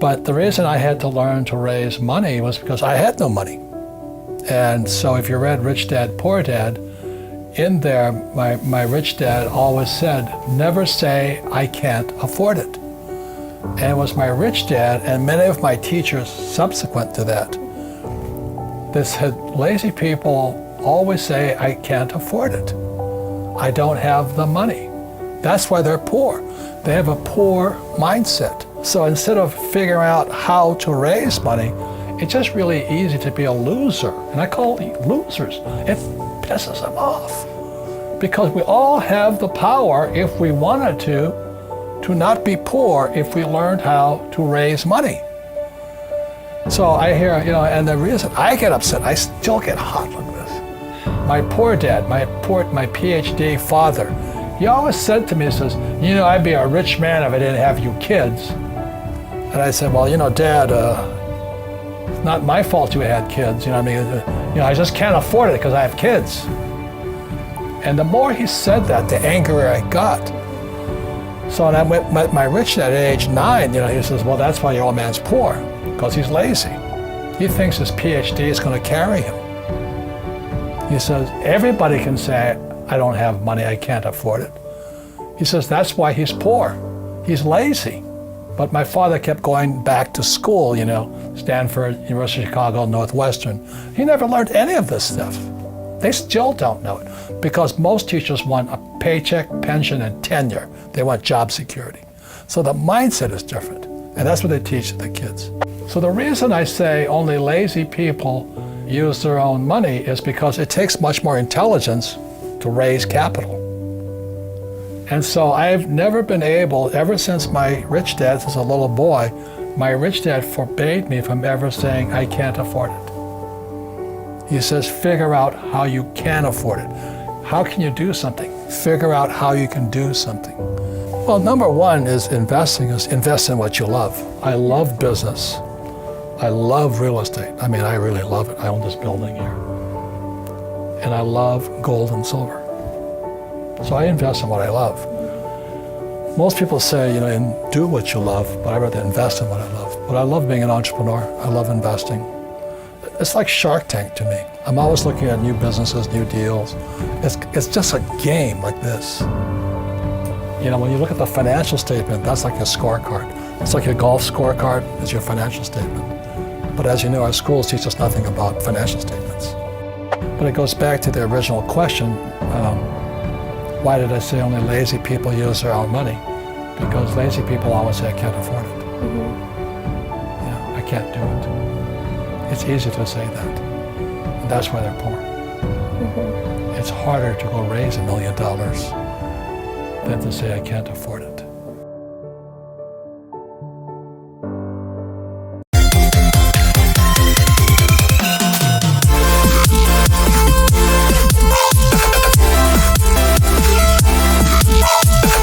But the reason I had to learn to raise money was because I had no money. And so if you read Rich Dad, Poor Dad, in there, my rich dad always said, never say, I can't afford it. And it was my rich dad and many of my teachers subsequent to that. They said, lazy people always say, I can't afford it. I don't have the money. That's why they're poor. They have a poor mindset. So instead of figuring out how to raise money, it's just really easy to be a loser. And I call it losers. It pisses them off. Because we all have the power, if we wanted to not be poor if we learned how to raise money. So I hear, and the reason I get upset, I still get hot like this. My poor dad, my PhD father, he always said to me, he says, I'd be a rich man if I didn't have you kids. And I said, well, Dad, it's not my fault you had kids. I just can't afford it because I have kids. And the more he said that, the angrier I got. So when I met my rich dad at age 9, he says, well, that's why your old man's poor, because he's lazy. He thinks his PhD is going to carry him. He says, everybody can say, I don't have money, I can't afford it. He says, that's why he's poor. He's lazy. But my father kept going back to school, Stanford, University of Chicago, Northwestern. He never learned any of this stuff. They still don't know it because most teachers want a paycheck, pension, and tenure. They want job security. So the mindset is different, and that's what they teach the kids. So the reason I say only lazy people use their own money is because it takes much more intelligence to raise capital. And so I've never been able, ever since my rich dad, as a little boy, my rich dad forbade me from ever saying, I can't afford it. He says, figure out how you can afford it. How can you do something? Figure out how you can do something. Well, number one is invest in what you love. I love business. I love real estate. I really love it. I own this building here. And I love gold and silver. So I invest in what I love. Most people say, do what you love, but I'd rather invest in what I love. But I love being an entrepreneur. I love investing. It's like Shark Tank to me. I'm always looking at new businesses, new deals. It's just a game like this. When you look at the financial statement, that's like a scorecard. It's like a golf scorecard, it's your financial statement. But as you know, our schools teach us nothing about financial statements. But it goes back to the original question, why did I say only lazy people use their own money? Because lazy people always say, I can't afford it. Mm-hmm. I can't do it. It's easy to say that. And that's why they're poor. Mm-hmm. It's harder to go raise $1 million than to say, I can't afford it.